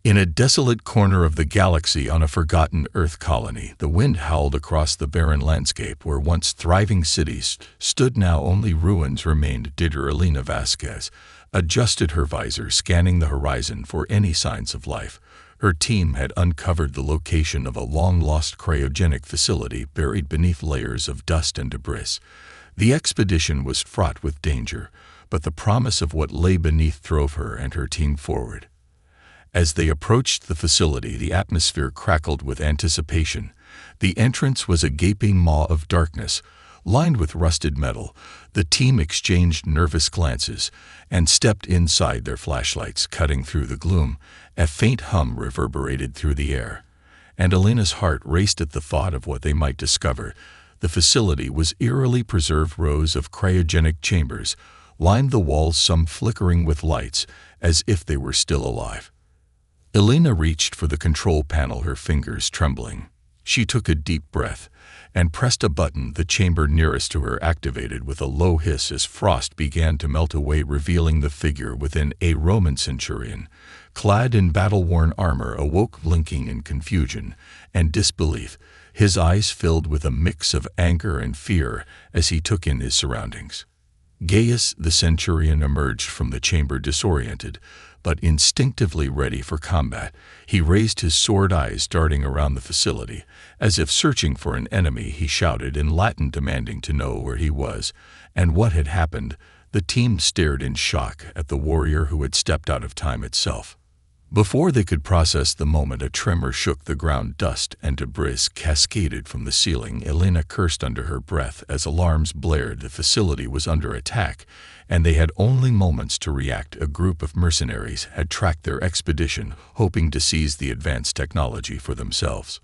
In a desolate corner of the galaxy on a forgotten Earth colony, the wind howled across the barren landscape where once thriving cities stood. Now only ruins remained. Alina Vasquez adjusted her visor, scanning the horizon for any signs of life. Her team had uncovered the location of a long-lost cryogenic facility buried beneath layers of dust and debris. The expedition was fraught with danger, but the promise of what lay beneath drove her and her team forward. As they approached the facility, the atmosphere crackled with anticipation. The entrance was a gaping maw of darkness, lined with rusted metal. The team exchanged nervous glances and stepped inside, their flashlights cutting through the gloom. A faint hum reverberated through the air, and Alina's heart raced at the thought of what they might discover. The facility was eerily preserved. Rows of cryogenic chambers lined the walls, some flickering with lights as if they were still alive. Alina reached for the control panel, her fingers trembling. She took a deep breath and pressed a button. The chamber nearest to her activated with a low hiss as frost began to melt away, revealing the figure within. A Roman centurion, clad in battle-worn armor, awoke, blinking in confusion and disbelief. His eyes filled with a mix of anger and fear as he took in his surroundings. Gaius, the centurion, emerged from the chamber disoriented, but instinctively ready for combat. He raised his sword, eyes darting around the facility. As if searching for an enemy, he shouted in Latin, demanding to know where he was and what had happened. The team stared in shock at the warrior who had stepped out of time itself. Before they could process the moment, a tremor shook the ground. Dust and debris cascaded from the ceiling. Alina cursed under her breath as alarms blared. The facility was under attack, and they had only moments to react. A group of mercenaries had tracked their expedition, hoping to seize the advanced technology for themselves.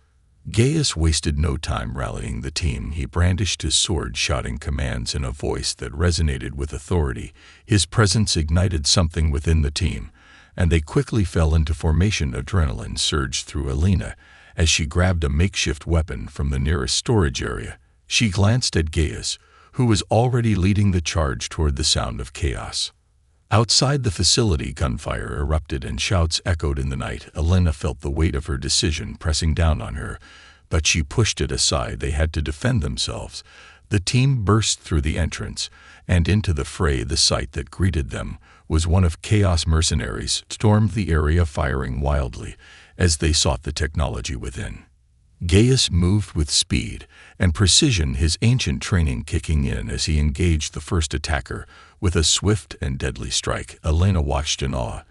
Gaius wasted no time rallying the team. He brandished his sword, shouting commands in a voice that resonated with authority. His presence ignited something within the team, and they quickly fell into formation. Adrenaline surged through Alina as she grabbed a makeshift weapon from the nearest storage area. She glanced at Gaius, who was already leading the charge toward the sound of chaos. Outside the facility, gunfire erupted and shouts echoed in the night. Alina felt the weight of her decision pressing down on her, but she pushed it aside. They had to defend themselves. The team burst through the entrance and into the fray. The sight that greeted them was one of chaos. Mercenaries stormed the area, firing wildly as they sought the technology within. Gaius moved with speed and precision, his ancient training kicking in as he engaged the first attacker with a swift and deadly strike. Alina watched in awe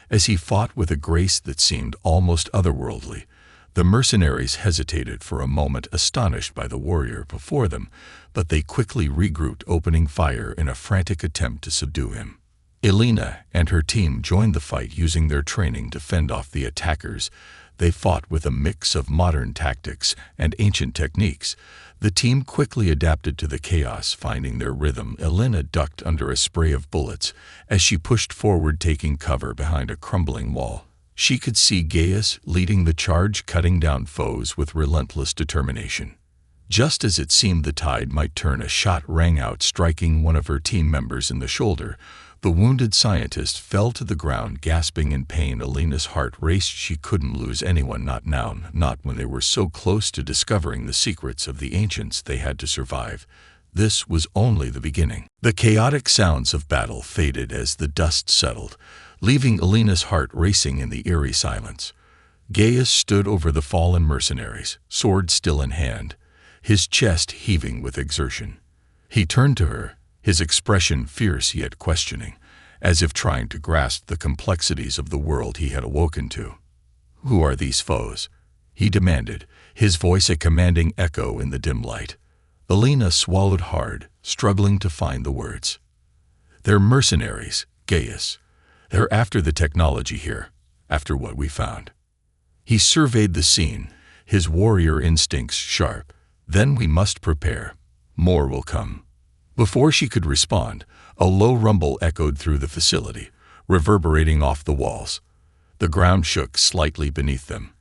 as he fought with a grace that seemed almost otherworldly. The mercenaries hesitated for a moment, astonished by the warrior before them, but they quickly regrouped, opening fire in a frantic attempt to subdue him. Alina and her team joined the fight, using their training to fend off the attackers. They fought with a mix of modern tactics and ancient techniques. The team quickly adapted to the chaos, finding their rhythm. Alina ducked under a spray of bullets as she pushed forward, taking cover behind a crumbling wall. She could see Gaius leading the charge, cutting down foes with relentless determination. Just as it seemed the tide might turn, a shot rang out, striking one of her team members in the shoulder. The wounded scientist fell to the ground, gasping in pain. Alina's heart raced. She couldn't lose anyone, not now, not when they were so close to discovering the secrets of the ancients. They had to survive. This was only the beginning. The chaotic sounds of battle faded as the dust settled, leaving Alina's heart racing in the eerie silence. Gaius stood over the fallen mercenaries, sword still in hand, his chest heaving with exertion. He turned to her, his expression fierce yet questioning, as if trying to grasp the complexities of the world he had awoken to. "Who are these foes?" he demanded, his voice a commanding echo in the dim light. Alina swallowed hard, struggling to find the words. "They're mercenaries, Gaius. They're after the technology here, after what we found." He surveyed the scene, his warrior instincts sharp. "Then we must prepare. More will come." Before she could respond, a low rumble echoed through the facility, reverberating off the walls. The ground shook slightly beneath them,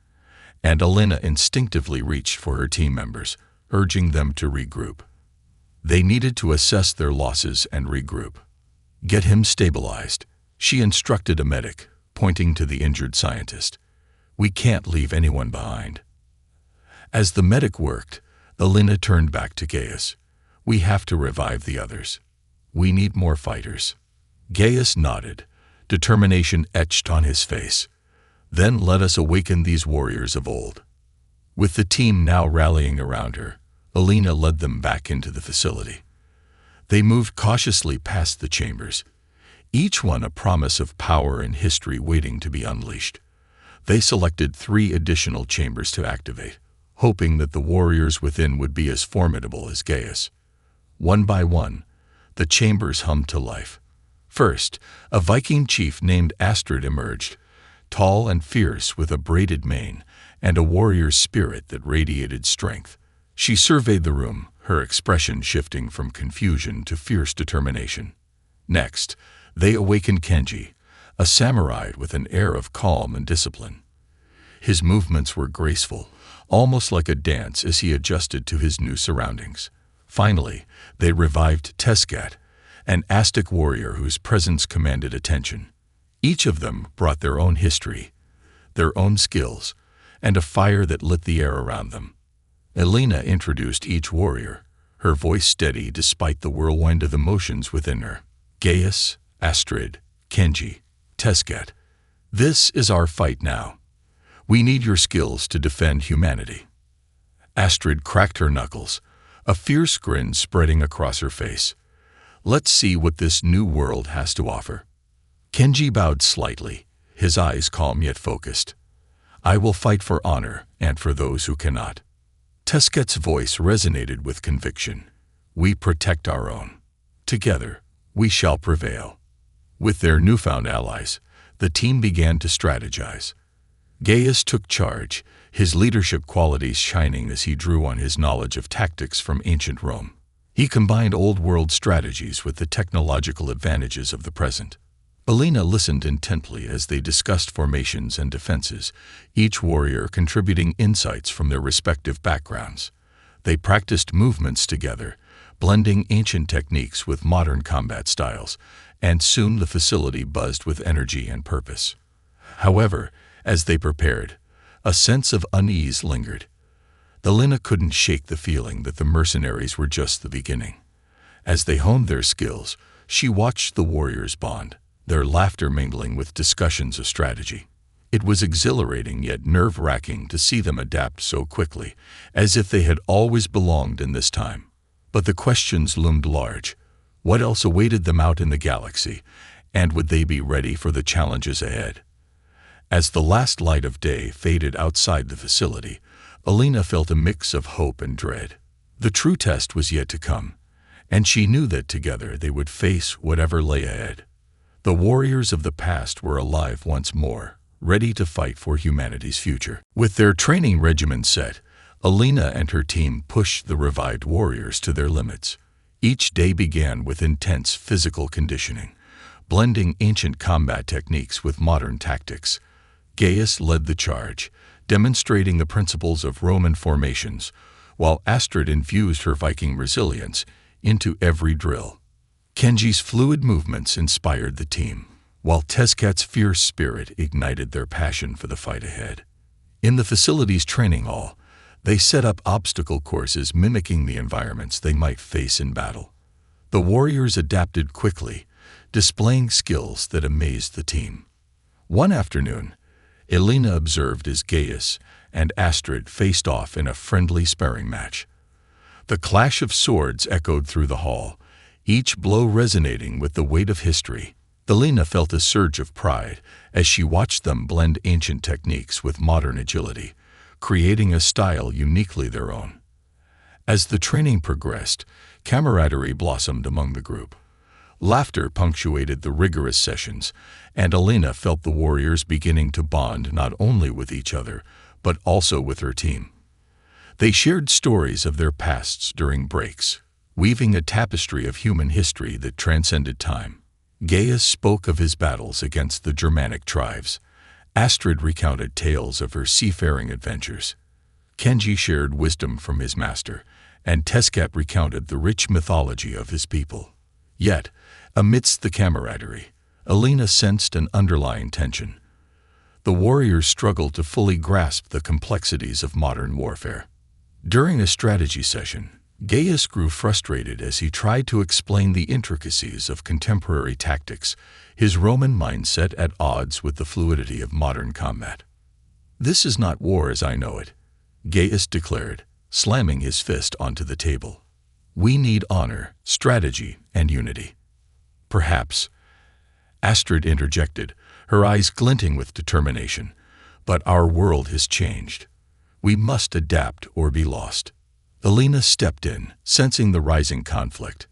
and Alina instinctively reached for her team members, urging them to regroup. They needed to assess their losses and regroup. "Get him stabilized," she instructed a medic, pointing to the injured scientist. We can't leave anyone behind. As the medic worked, Alina turned back to Gaius. We have to revive the others. We need more fighters. Gaius nodded, determination etched on his face. Then let us awaken these warriors of old. With the team now rallying around her, Alina led them back into the facility. They moved cautiously past the chambers, each one a promise of power and history waiting to be unleashed. They selected 3 additional chambers to activate, hoping that the warriors within would be as formidable as Gaius. One by one, the chambers hummed to life. First, a Viking chief named Astrid emerged, tall and fierce with a braided mane and a warrior's spirit that radiated strength. She surveyed the room, her expression shifting from confusion to fierce determination. Next, they awakened Kenji, a samurai with an air of calm and discipline. His movements were graceful, almost like a dance as he adjusted to his new surroundings. Finally, they revived Tescat, an Aztec warrior whose presence commanded attention. Each of them brought their own history, their own skills, and a fire that lit the air around them. Alina introduced each warrior, her voice steady despite the whirlwind of emotions within her. Gaius, Astrid, Kenji, Tescat. This is our fight now. We need your skills to defend humanity. Astrid cracked her knuckles, a fierce grin spreading across her face. Let's see what this new world has to offer. Kenji bowed slightly, his eyes calm yet focused. I will fight for honor and for those who cannot. Tescat's voice resonated with conviction. We protect our own. Together, we shall prevail. With their newfound allies, the team began to strategize. Gaius took charge, his leadership qualities shining as he drew on his knowledge of tactics from ancient Rome. He combined old-world strategies with the technological advantages of the present. Alina listened intently as they discussed formations and defenses, each warrior contributing insights from their respective backgrounds. They practiced movements together, blending ancient techniques with modern combat styles, and soon the facility buzzed with energy and purpose. However, as they prepared, a sense of unease lingered. Alina couldn't shake the feeling that the mercenaries were just the beginning. As they honed their skills, she watched the warriors bond, their laughter mingling with discussions of strategy. It was exhilarating yet nerve-wracking to see them adapt so quickly, as if they had always belonged in this time. But the questions loomed large. What else awaited them out in the galaxy, and would they be ready for the challenges ahead? As the last light of day faded outside the facility, Alina felt a mix of hope and dread. The true test was yet to come, and she knew that together they would face whatever lay ahead. The warriors of the past were alive once more, ready to fight for humanity's future. With their training regimen set, Alina and her team pushed the revived warriors to their limits. Each day began with intense physical conditioning, blending ancient combat techniques with modern tactics. Gaius led the charge, demonstrating the principles of Roman formations, while Astrid infused her Viking resilience into every drill. Kenji's fluid movements inspired the team, while Tescat's fierce spirit ignited their passion for the fight ahead. In the facility's training hall, they set up obstacle courses mimicking the environments they might face in battle. The warriors adapted quickly, displaying skills that amazed the team. One afternoon, Alina observed as Gaius and Astrid faced off in a friendly sparring match. The clash of swords echoed through the hall, each blow resonating with the weight of history. Alina felt a surge of pride as she watched them blend ancient techniques with modern agility, creating a style uniquely their own. As the training progressed, camaraderie blossomed among the group. Laughter punctuated the rigorous sessions, and Alina felt the warriors beginning to bond not only with each other, but also with her team. They shared stories of their pasts during breaks, weaving a tapestry of human history that transcended time. Gaius spoke of his battles against the Germanic tribes. Astrid recounted tales of her seafaring adventures. Kenji shared wisdom from his master, and Tescat recounted the rich mythology of his people. Yet, amidst the camaraderie, Alina sensed an underlying tension. The warriors struggled to fully grasp the complexities of modern warfare. During a strategy session, Gaius grew frustrated as he tried to explain the intricacies of contemporary tactics, his Roman mindset at odds with the fluidity of modern combat. "This is not war as I know it," Gaius declared, slamming his fist onto the table. "We need honor, strategy, and unity." "Perhaps," Astrid interjected, her eyes glinting with determination, "but our world has changed. We must adapt or be lost." Alina stepped in, sensing the rising conflict.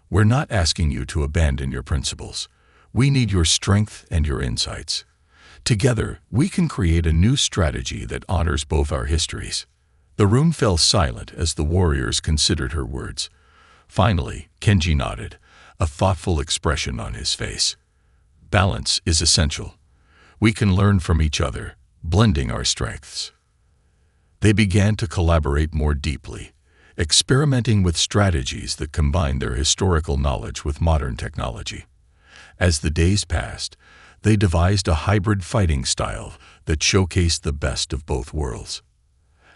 "We're not asking you to abandon your principles. We need your strength and your insights. Together, we can create a new strategy that honors both our histories." The room fell silent as the warriors considered her words. Finally, Kenji nodded, a thoughtful expression on his face. "Balance is essential. We can learn from each other, blending our strengths." They began to collaborate more deeply, experimenting with strategies that combined their historical knowledge with modern technology. As the days passed, they devised a hybrid fighting style that showcased the best of both worlds.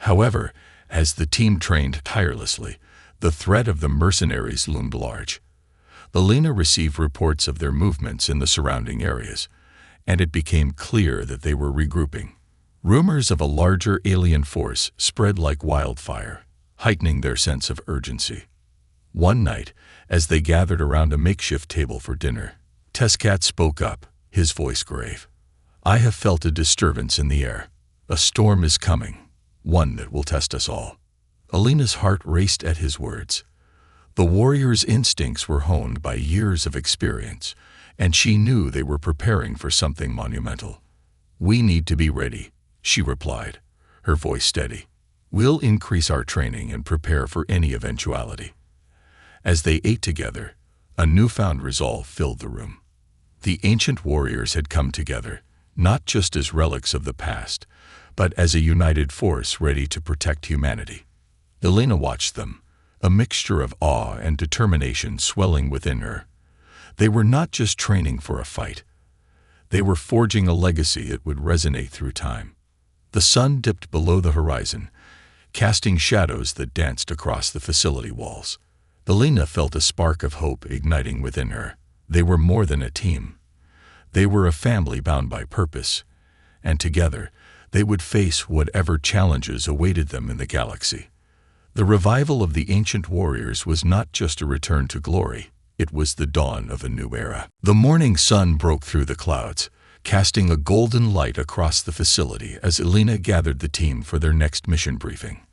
However, as the team trained tirelessly, the threat of the mercenaries loomed large. Alina received reports of their movements in the surrounding areas, and it became clear that they were regrouping. Rumors of a larger alien force spread like wildfire, heightening their sense of urgency. One night, as they gathered around a makeshift table for dinner, Tescat spoke up, his voice grave. "I have felt a disturbance in the air. A storm is coming, one that will test us all." Alina's heart raced at his words. The warriors' instincts were honed by years of experience, and she knew they were preparing for something monumental. "We need to be ready," she replied, her voice steady. "We'll increase our training and prepare for any eventuality." As they ate together, a newfound resolve filled the room. The ancient warriors had come together, not just as relics of the past, but as a united force ready to protect humanity. Alina watched them, a mixture of awe and determination swelling within her. They were not just training for a fight. They were forging a legacy that would resonate through time. The sun dipped below the horizon, casting shadows that danced across the facility walls. Alina felt a spark of hope igniting within her. They were more than a team. They were a family bound by purpose, and together they would face whatever challenges awaited them in the galaxy. The revival of the ancient warriors was not just a return to glory, it was the dawn of a new era. The morning sun broke through the clouds, casting a golden light across the facility as Alina gathered the team for their next mission briefing.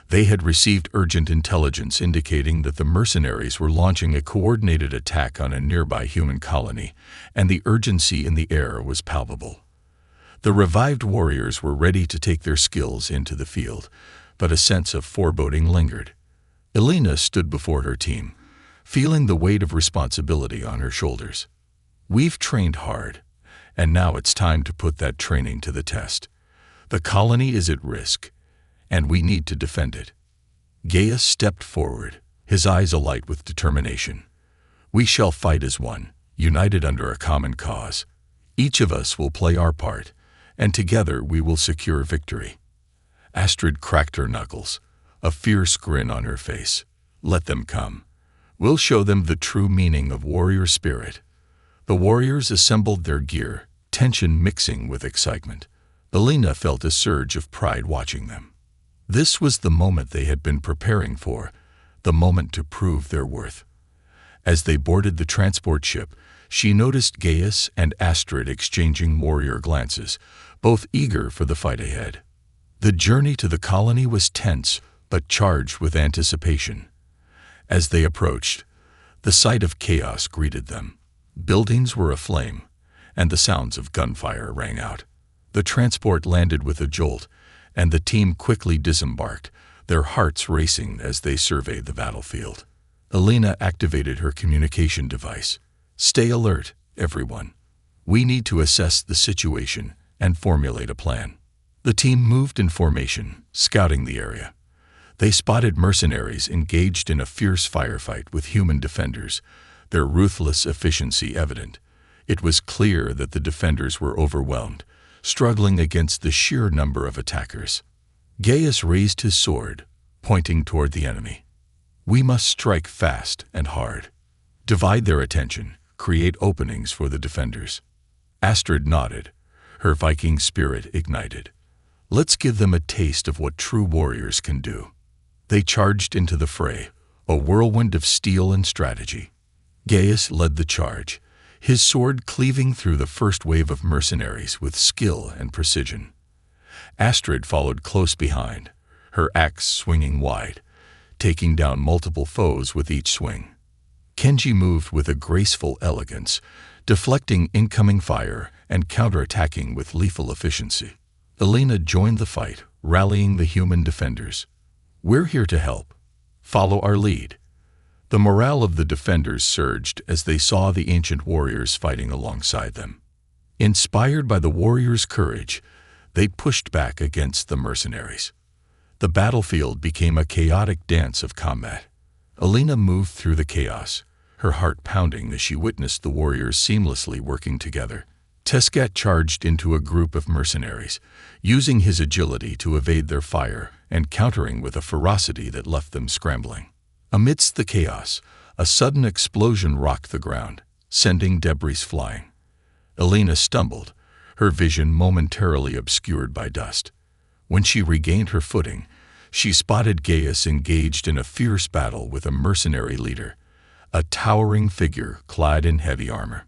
They had received urgent intelligence indicating that the mercenaries were launching a coordinated attack on a nearby human colony, and the urgency in the air was palpable. The revived warriors were ready to take their skills into the field, but a sense of foreboding lingered. Alina stood before her team, feeling the weight of responsibility on her shoulders. "We've trained hard, and now it's time to put that training to the test. The colony is at risk, and we need to defend it." Gaius stepped forward, his eyes alight with determination. "We shall fight as one, united under a common cause. Each of us will play our part, and together we will secure victory." Astrid cracked her knuckles, a fierce grin on her face. "Let them come. We'll show them the true meaning of warrior spirit." The warriors assembled their gear, tension mixing with excitement. Alina felt a surge of pride watching them. This was the moment they had been preparing for, the moment to prove their worth. As they boarded the transport ship, she noticed Gaius and Astrid exchanging warrior glances, both eager for the fight ahead. The journey to the colony was tense, but charged with anticipation. As they approached, the sight of chaos greeted them. Buildings were aflame, and the sounds of gunfire rang out. The transport landed with a jolt, and the team quickly disembarked, their hearts racing as they surveyed the battlefield. Alina activated her communication device. "Stay alert, everyone. We need to assess the situation and formulate a plan." The team moved in formation, scouting the area. They spotted mercenaries engaged in a fierce firefight with human defenders, their ruthless efficiency evident. It was clear that the defenders were overwhelmed, struggling against the sheer number of attackers. Gaius raised his sword, pointing toward the enemy. We must strike fast and hard. Divide their attention, create openings for the defenders. Astrid nodded, her Viking spirit ignited. Let's give them a taste of what true warriors can do. They charged into the fray, a whirlwind of steel and strategy. Gaius led the charge, his sword cleaving through the first wave of mercenaries with skill and precision. Astrid followed close behind, her axe swinging wide, taking down multiple foes with each swing. Kenji moved with a graceful elegance, deflecting incoming fire and counterattacking with lethal efficiency. Elena joined the fight, rallying the human defenders. We're here to help. Follow our lead. The morale of the defenders surged as they saw the ancient warriors fighting alongside them. Inspired by the warriors' courage, they pushed back against the mercenaries. The battlefield became a chaotic dance of combat. Elena moved through the chaos, her heart pounding as she witnessed the warriors seamlessly working together. Tescat charged into a group of mercenaries, using his agility to evade their fire and countering with a ferocity that left them scrambling. Amidst the chaos, a sudden explosion rocked the ground, sending debris flying. Elena stumbled, her vision momentarily obscured by dust. When she regained her footing, she spotted Gaius engaged in a fierce battle with a mercenary leader, a towering figure clad in heavy armor.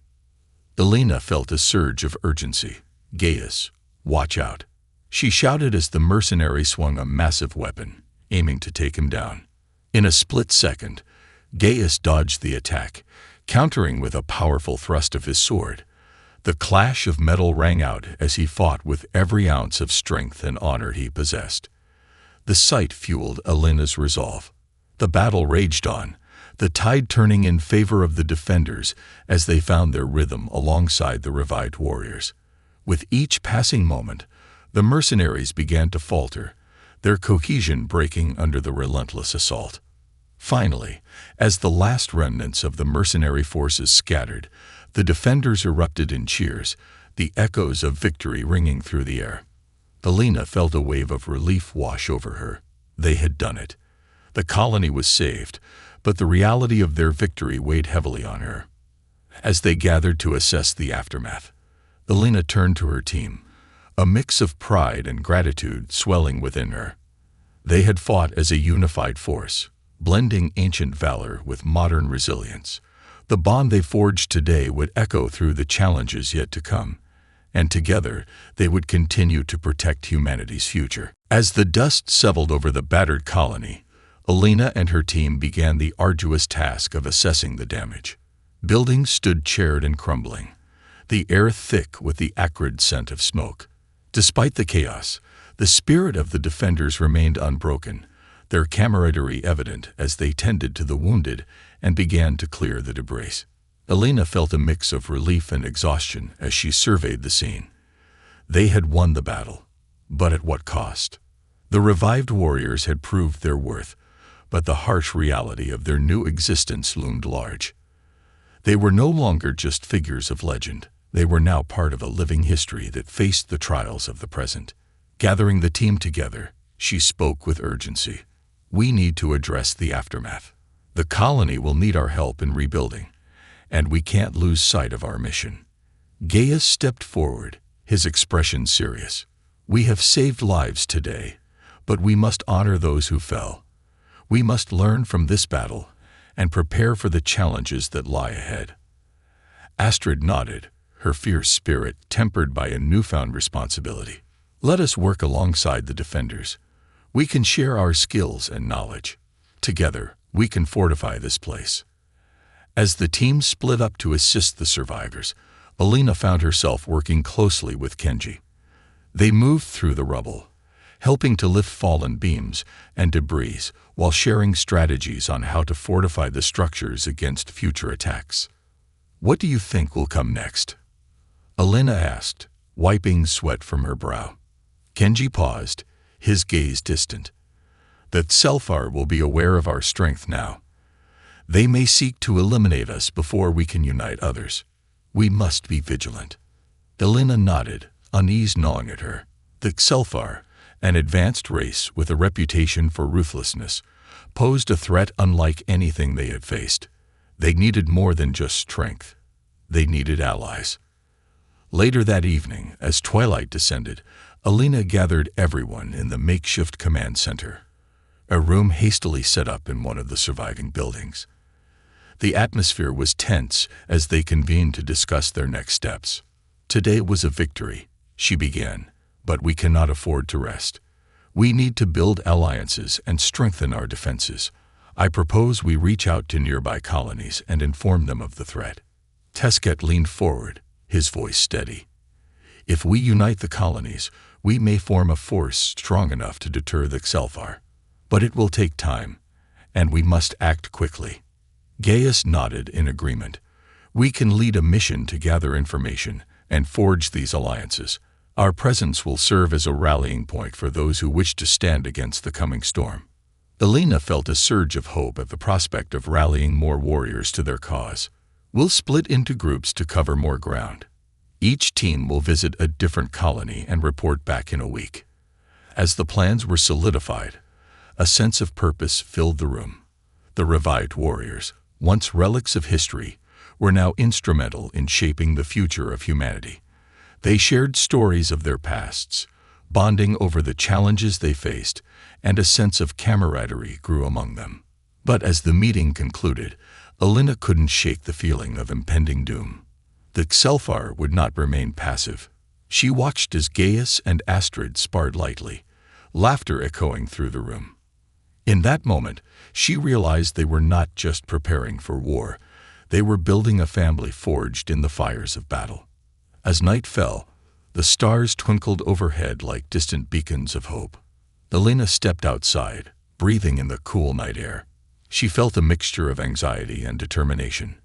Elena felt a surge of urgency. Gaius, watch out. She shouted as the mercenary swung a massive weapon, aiming to take him down. In a split second, Gaius dodged the attack, countering with a powerful thrust of his sword. The clash of metal rang out as he fought with every ounce of strength and honor he possessed. The sight fueled Elena's resolve. The battle raged on, the tide turning in favor of the defenders as they found their rhythm alongside the revived warriors. With each passing moment, the mercenaries began to falter, their cohesion breaking under the relentless assault. Finally, as the last remnants of the mercenary forces scattered, the defenders erupted in cheers, the echoes of victory ringing through the air. Elena felt a wave of relief wash over her. They had done it. The colony was saved, but the reality of their victory weighed heavily on her. As they gathered to assess the aftermath, Elena turned to her team, a mix of pride and gratitude swelling within her. They had fought as a unified force, blending ancient valor with modern resilience. The bond they forged today would echo through the challenges yet to come, and together they would continue to protect humanity's future. As the dust settled over the battered colony, Elena and her team began the arduous task of assessing the damage. Buildings stood charred and crumbling, the air thick with the acrid scent of smoke. Despite the chaos, the spirit of the defenders remained unbroken, their camaraderie evident as they tended to the wounded and began to clear the debris. Elena felt a mix of relief and exhaustion as she surveyed the scene. They had won the battle, but at what cost? The revived warriors had proved their worth, but the harsh reality of their new existence loomed large. They were no longer just figures of legend. They were now part of a living history that faced the trials of the present. Gathering the team together, she spoke with urgency. We need to address the aftermath. The colony will need our help in rebuilding, and we can't lose sight of our mission. Gaius stepped forward, his expression serious. We have saved lives today, but we must honor those who fell. We must learn from this battle and prepare for the challenges that lie ahead. Astrid nodded, her fierce spirit tempered by a newfound responsibility. Let us work alongside the defenders. We can share our skills and knowledge. Together, we can fortify this place. As the team split up to assist the survivors, Elena found herself working closely with Kenji. They moved through the rubble, helping to lift fallen beams and debris while sharing strategies on how to fortify the structures against future attacks. What do you think will come next? Elena asked, wiping sweat from her brow. Kenji paused, his gaze distant. That Selfar will be aware of our strength now. They may seek to eliminate us before we can unite others. We must be vigilant. Elena nodded, unease gnawing at her. The Xelfar, an advanced race with a reputation for ruthlessness, posed a threat unlike anything they had faced. They needed more than just strength. They needed allies. Later that evening, as twilight descended, Alina gathered everyone in the makeshift command center, a room hastily set up in one of the surviving buildings. The atmosphere was tense as they convened to discuss their next steps. "Today was a victory," she began, "but we cannot afford to rest. We need to build alliances and strengthen our defenses. I propose we reach out to nearby colonies and inform them of the threat." Tesket leaned forward, his voice steady. "If we unite the colonies, we may form a force strong enough to deter the Xelfar. But it will take time, and we must act quickly." Gaius nodded in agreement. "We can lead a mission to gather information and forge these alliances. Our presence will serve as a rallying point for those who wish to stand against the coming storm." Alina felt a surge of hope at the prospect of rallying more warriors to their cause. "We'll split into groups to cover more ground. Each team will visit a different colony and report back in a week." As the plans were solidified, a sense of purpose filled the room. The revived warriors, once relics of history, were now instrumental in shaping the future of humanity. They shared stories of their pasts, bonding over the challenges they faced, and a sense of camaraderie grew among them. But as the meeting concluded, Alina couldn't shake the feeling of impending doom. The Xelfar would not remain passive. She watched as Gaius and Astrid sparred lightly, laughter echoing through the room. In that moment, she realized they were not just preparing for war. They were building a family forged in the fires of battle. As night fell, the stars twinkled overhead like distant beacons of hope. Alina stepped outside, breathing in the cool night air. She felt a mixture of anxiety and determination.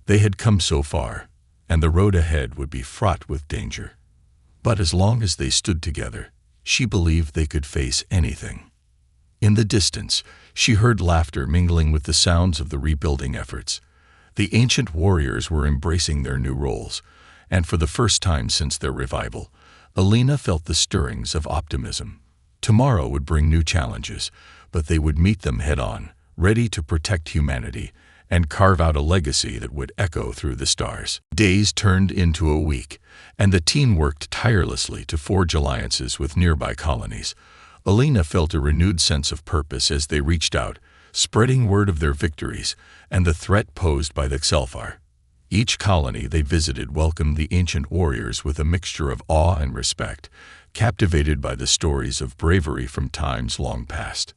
They had come so far, and the road ahead would be fraught with danger. But as long as they stood together, she believed they could face anything. In the distance, she heard laughter mingling with the sounds of the rebuilding efforts. The ancient warriors were embracing their new roles, and for the first time since their revival, Alina felt the stirrings of optimism. Tomorrow would bring new challenges, but they would meet them head-on, ready to protect humanity and carve out a legacy that would echo through the stars. Days turned into a week, and the team worked tirelessly to forge alliances with nearby colonies. Alina felt a renewed sense of purpose as they reached out, spreading word of their victories and the threat posed by the Xelfar. Each colony they visited welcomed the ancient warriors with a mixture of awe and respect, captivated by the stories of bravery from times long past.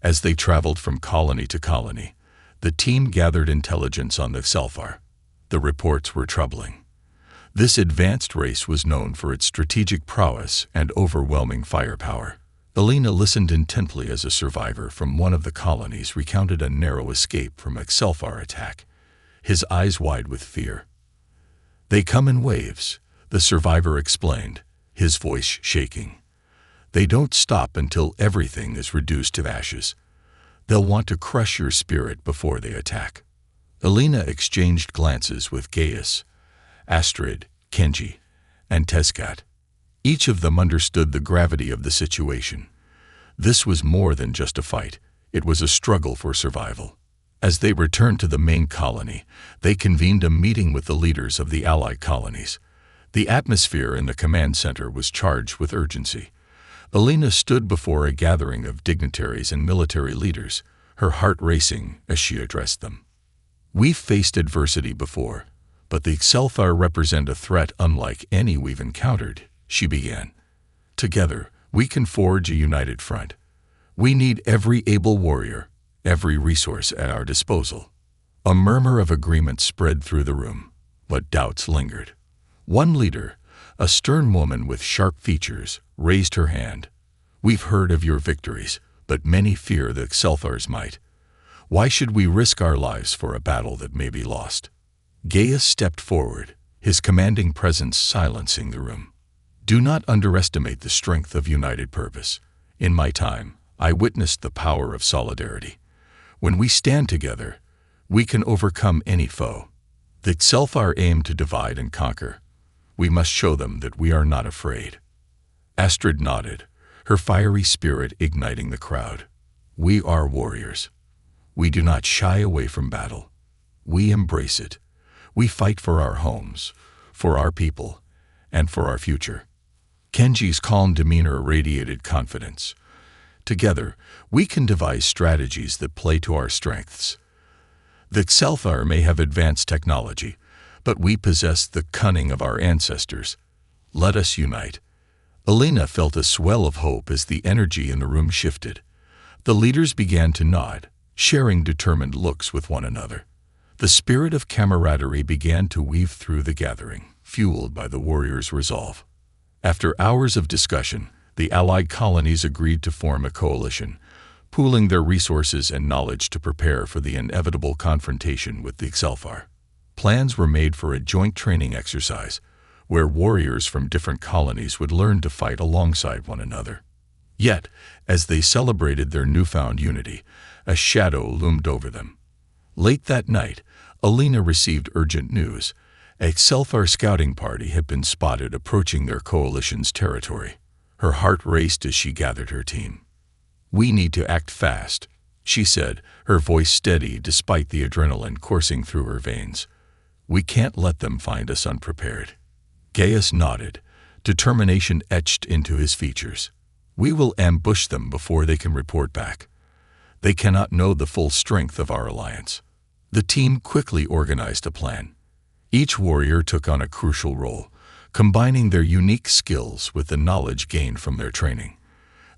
As they traveled from colony to colony, the team gathered intelligence on the Xelfar. The reports were troubling. This advanced race was known for its strategic prowess and overwhelming firepower. Alina listened intently as a survivor from one of the colonies recounted a narrow escape from a Xelfar attack, his eyes wide with fear. "They come in waves," the survivor explained, his voice shaking. "They don't stop until everything is reduced to ashes. They'll want to crush your spirit before they attack." Alina exchanged glances with Gaius, Astrid, Kenji, and Teskat. Each of them understood the gravity of the situation. This was more than just a fight. It was a struggle for survival. As they returned to the main colony, they convened a meeting with the leaders of the allied colonies. The atmosphere in the command center was charged with urgency. Alina stood before a gathering of dignitaries and military leaders, her heart racing as she addressed them. "We've faced adversity before, but the Xelfar represent a threat unlike any we've encountered," she began. "Together, we can forge a united front. We need every able warrior, every resource at our disposal." A murmur of agreement spread through the room, but doubts lingered. One leader, a stern woman with sharp features, raised her hand. "We've heard of your victories, but many fear the Xelfar's might. Why should we risk our lives for a battle that may be lost?" Gaius stepped forward, his commanding presence silencing the room. "Do not underestimate the strength of united purpose. In my time, I witnessed the power of solidarity. When we stand together, we can overcome any foe. The Xelfar aim to divide and conquer. We must show them that we are not afraid." Astrid nodded, her fiery spirit igniting the crowd. "We are warriors. We do not shy away from battle. We embrace it. We fight for our homes, for our people, and for our future." Kenji's calm demeanor radiated confidence. "Together, we can devise strategies that play to our strengths. The Xelthar may have advanced technology, but we possess the cunning of our ancestors. Let us unite." Alina felt a swell of hope as the energy in the room shifted. The leaders began to nod, sharing determined looks with one another. The spirit of camaraderie began to weave through the gathering, fueled by the warriors' resolve. After hours of discussion, the allied colonies agreed to form a coalition, pooling their resources and knowledge to prepare for the inevitable confrontation with the Xelthar. Plans were made for a joint training exercise, where warriors from different colonies would learn to fight alongside one another. Yet, as they celebrated their newfound unity, a shadow loomed over them. Late that night, Alina received urgent news. A Xelthar scouting party had been spotted approaching their coalition's territory. Her heart raced as she gathered her team. "We need to act fast," she said, her voice steady despite the adrenaline coursing through her veins. "We can't let them find us unprepared." Gaius nodded, determination etched into his features. "We will ambush them before they can report back. They cannot know the full strength of our alliance." The team quickly organized a plan. Each warrior took on a crucial role, combining their unique skills with the knowledge gained from their training.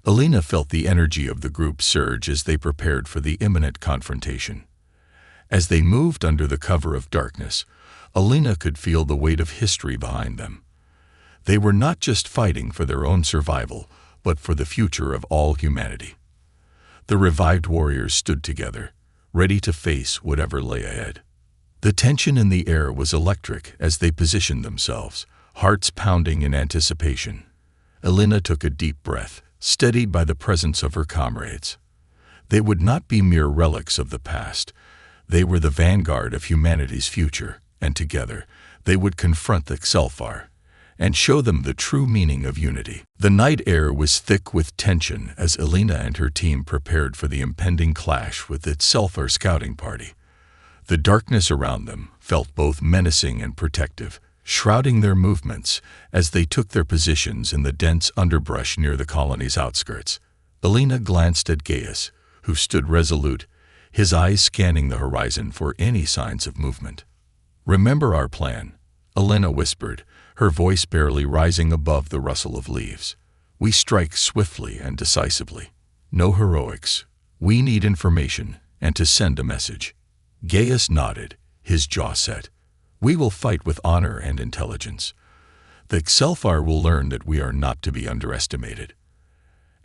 Alina felt the energy of the group surge as they prepared for the imminent confrontation. As they moved under the cover of darkness, Alina could feel the weight of history behind them. They were not just fighting for their own survival, but for the future of all humanity. The revived warriors stood together, ready to face whatever lay ahead. The tension in the air was electric as they positioned themselves, hearts pounding in anticipation. Alina took a deep breath, steadied by the presence of her comrades. They would not be mere relics of the past. They were the vanguard of humanity's future, and together they would confront the Xelthar and show them the true meaning of unity. The night air was thick with tension as Alina and her team prepared for the impending clash with the Xelthar scouting party. The darkness around them felt both menacing and protective, shrouding their movements as they took their positions in the dense underbrush near the colony's outskirts. Alina glanced at Gaius, who stood resolute, his eyes scanning the horizon for any signs of movement. "Remember our plan," Alina whispered, her voice barely rising above the rustle of leaves. "We strike swiftly and decisively. No heroics. We need information and to send a message." Gaius nodded, his jaw set. "We will fight with honor and intelligence. The Xelthar will learn that we are not to be underestimated."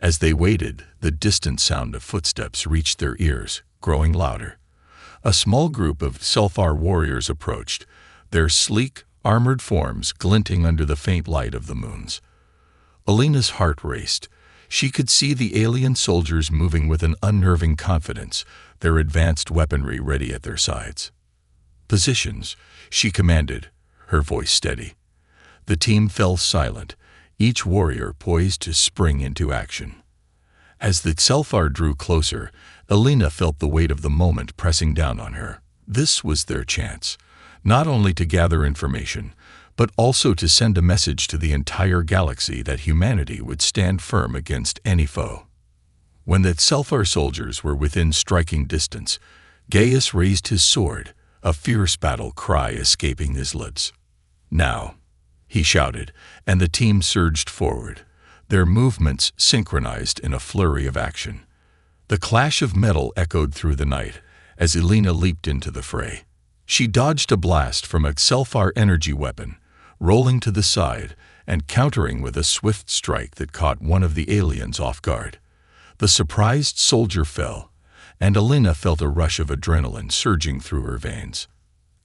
As they waited, the distant sound of footsteps reached their ears, growing louder. A small group of Xelthar warriors approached, their sleek, armored forms glinting under the faint light of the moons. Alina's heart raced. She could see the alien soldiers moving with an unnerving confidence, their advanced weaponry ready at their sides. "Positions," she commanded, her voice steady. The team fell silent, each warrior poised to spring into action. As the Xelthar drew closer, Alina felt the weight of the moment pressing down on her. This was their chance, not only to gather information, but also to send a message to the entire galaxy that humanity would stand firm against any foe. When the Xelthar soldiers were within striking distance, Gaius raised his sword, a fierce battle cry escaping his lips. "Now," he shouted, and the team surged forward, their movements synchronized in a flurry of action. The clash of metal echoed through the night as Alina leaped into the fray. She dodged a blast from a Xelthar energy weapon, rolling to the side and countering with a swift strike that caught one of the aliens off guard. The surprised soldier fell, and Alina felt a rush of adrenaline surging through her veins.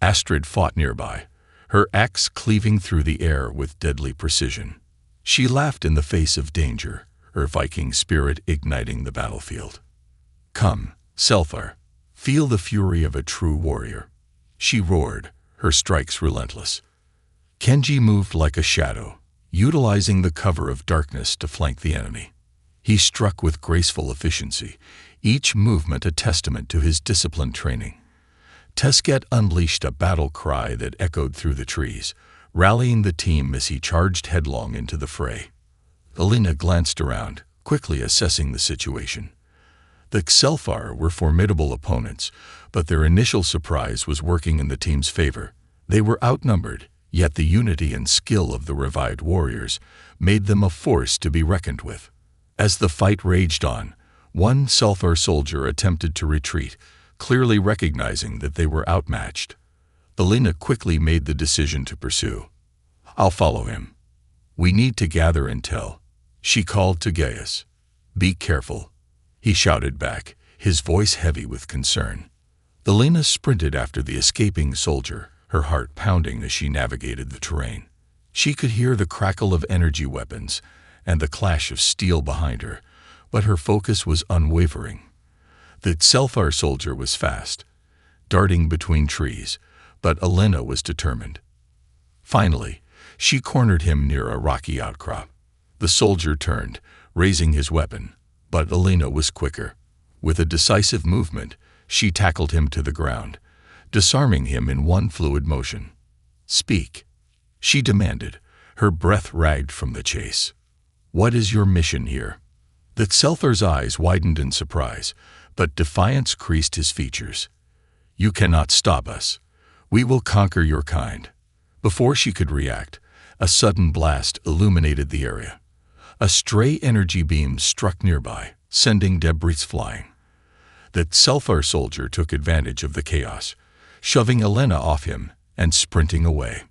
Astrid fought nearby, her axe cleaving through the air with deadly precision. She laughed in the face of danger, her Viking spirit igniting the battlefield. "Come, Xelthar, feel the fury of a true warrior," she roared, her strikes relentless. Kenji moved like a shadow, utilizing the cover of darkness to flank the enemy. He struck with graceful efficiency, each movement a testament to his disciplined training. Tesket unleashed a battle cry that echoed through the trees, rallying the team as he charged headlong into the fray. Alina glanced around, quickly assessing the situation. The Xelfar were formidable opponents, but their initial surprise was working in the team's favor. They were outnumbered, yet the unity and skill of the revived warriors made them a force to be reckoned with. As the fight raged on, one Xelfar soldier attempted to retreat, clearly recognizing that they were outmatched. Alina quickly made the decision to pursue. "I'll follow him. We need to gather intel," she called to Gaius. "Be careful," he shouted back, his voice heavy with concern. Alina sprinted after the escaping soldier, her heart pounding as she navigated the terrain. She could hear the crackle of energy weapons and the clash of steel behind her, but her focus was unwavering. The Xelfar soldier was fast, darting between trees, but Alina was determined. Finally, she cornered him near a rocky outcrop. The soldier turned, raising his weapon, but Alina was quicker. With a decisive movement, she tackled him to the ground, disarming him in one fluid motion. "Speak," she demanded, her breath ragged from the chase. "What is your mission here?" The Xelfar's eyes widened in surprise, but defiance creased his features. "You cannot stop us. We will conquer your kind." Before she could react, a sudden blast illuminated the area. A stray energy beam struck nearby, sending debris flying. The Xelfar soldier took advantage of the chaos, shoving Alina off him and sprinting away.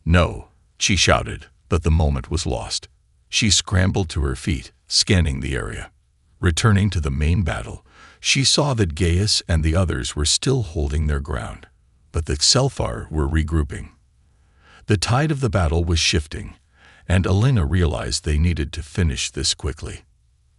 "No," she shouted, but the moment was lost. She scrambled to her feet, scanning the area. Returning to the main battle, she saw that Gaius and the others were still holding their ground, but the Xelfar were regrouping. The tide of the battle was shifting, and Alina realized they needed to finish this quickly.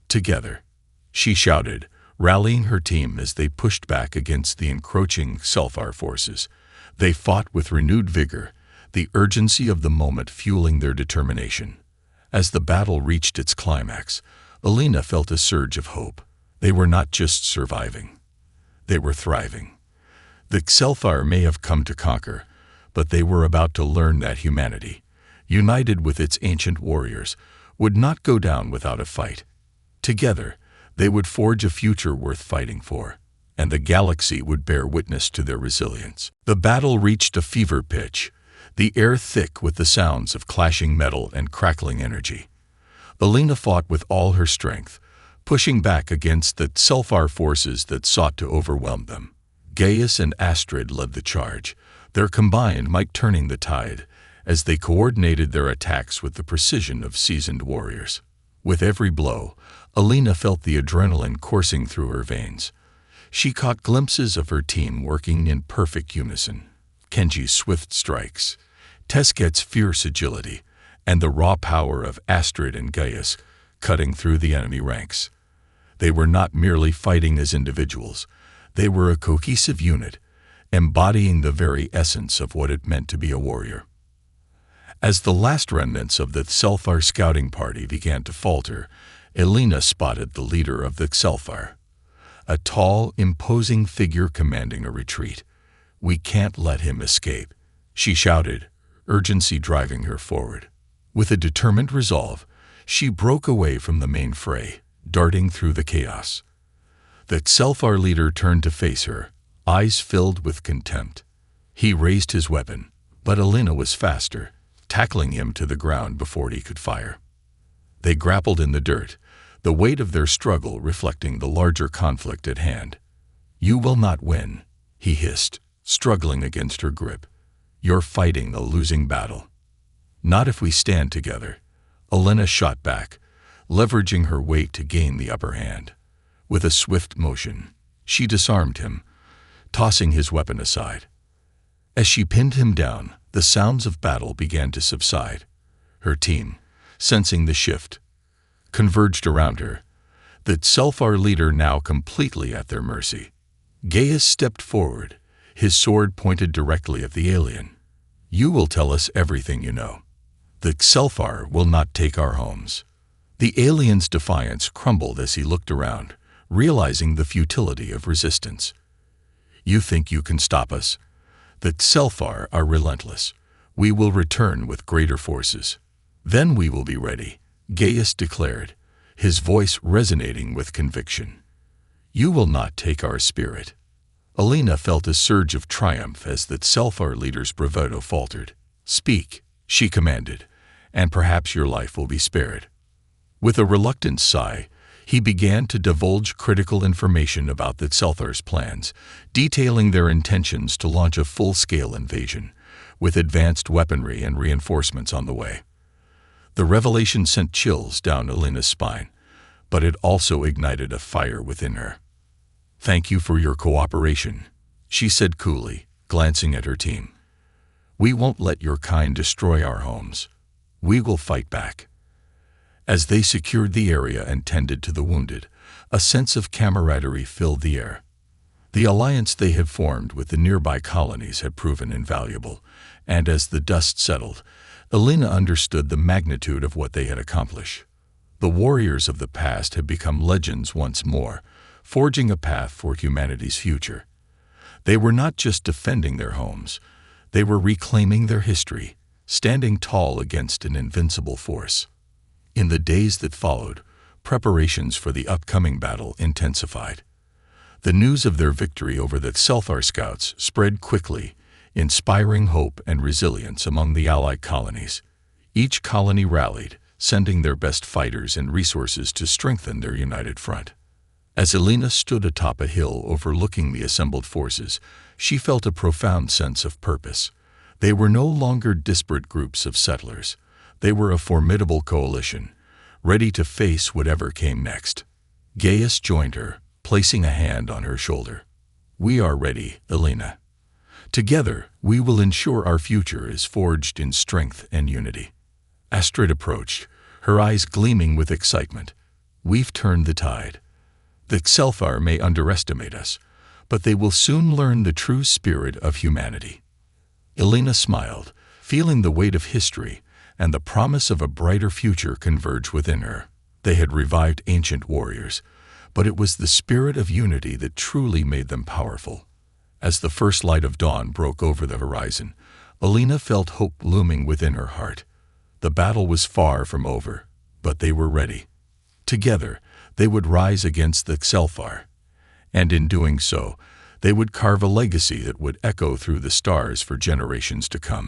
"Together," she shouted, rallying her team as they pushed back against the encroaching Xelfar forces. They fought with renewed vigor, the urgency of the moment fueling their determination. As the battle reached its climax, Alina felt a surge of hope. They were not just surviving. They were thriving. The Xelfar may have come to conquer, but they were about to learn that humanity, united with its ancient warriors, would not go down without a fight. Together, they would forge a future worth fighting for, and the galaxy would bear witness to their resilience. The battle reached a fever pitch, the air thick with the sounds of clashing metal and crackling energy. Alina fought with all her strength, pushing back against the Xelfar forces that sought to overwhelm them. Gaius and Astrid led the charge, their combined might turning the tide, as they coordinated their attacks with the precision of seasoned warriors. With every blow, Alina felt the adrenaline coursing through her veins. She caught glimpses of her team working in perfect unison. Kenji's swift strikes, Tesket's fierce agility, and the raw power of Astrid and Gaius cutting through the enemy ranks. They were not merely fighting as individuals. They were a cohesive unit, embodying the very essence of what it meant to be a warrior. As the last remnants of the Xelfar scouting party began to falter, Alina spotted the leader of the Xelfar, a tall, imposing figure commanding a retreat. "We can't let him escape," she shouted, urgency driving her forward. With a determined resolve, she broke away from the main fray, darting through the chaos. The Xelfar leader turned to face her, eyes filled with contempt. He raised his weapon, but Alina was faster, tackling him to the ground before he could fire. They grappled in the dirt, the weight of their struggle reflecting the larger conflict at hand. "You will not win," he hissed, struggling against her grip. "You're fighting a losing battle." "Not if we stand together," Alina shot back, leveraging her weight to gain the upper hand. With a swift motion, she disarmed him, tossing his weapon aside. As she pinned him down, the sounds of battle began to subside. Her team, sensing the shift, converged around her, the Xelfar leader now completely at their mercy. Gaius stepped forward, his sword pointed directly at the alien. You will tell us everything you know. The Xelfar will not take our homes." The alien's defiance crumbled as he looked around, realizing the futility of resistance. "You think you can stop us? The Xelfar are relentless. We will return with greater forces. Then we will be ready," Gaius declared, his voice resonating with conviction. "You will not take our spirit." Alina felt a surge of triumph as the Xelfar leader's bravado faltered. "Speak," she commanded, "and perhaps your life will be spared." With a reluctant sigh, he began to divulge critical information about the Xelfar's plans, detailing their intentions to launch a full-scale invasion, with advanced weaponry and reinforcements on the way. The revelation sent chills down Alina's spine, but it also ignited a fire within her. "Thank you for your cooperation," she said coolly, glancing at her team. "We won't let your kind destroy our homes. We will fight back." As they secured the area and tended to the wounded, a sense of camaraderie filled the air. The alliance they had formed with the nearby colonies had proven invaluable, and as the dust settled, Alina understood the magnitude of what they had accomplished. The warriors of the past had become legends once more, forging a path for humanity's future. They were not just defending their homes, they were reclaiming their history, standing tall against an invincible force. In the days that followed, preparations for the upcoming battle intensified. The news of their victory over the Xelfar scouts spread quickly, inspiring hope and resilience among the allied colonies. Each colony rallied, sending their best fighters and resources to strengthen their united front. As Alina stood atop a hill overlooking the assembled forces, she felt a profound sense of purpose. They were no longer disparate groups of settlers. They were a formidable coalition, ready to face whatever came next. Gaius joined her, placing a hand on her shoulder. "We are ready, Alina. Together, we will ensure our future is forged in strength and unity." Astrid approached, her eyes gleaming with excitement. "We've turned the tide. The Xelfar may underestimate us, but they will soon learn the true spirit of humanity." Alina smiled, feeling the weight of history and the promise of a brighter future converge within her. They had revived ancient warriors, but it was the spirit of unity that truly made them powerful. As the first light of dawn broke over the horizon, Alina felt hope looming within her heart. The battle was far from over, but they were ready. Together, they would rise against the Xelfar, and in doing so, they would carve a legacy that would echo through the stars for generations to come.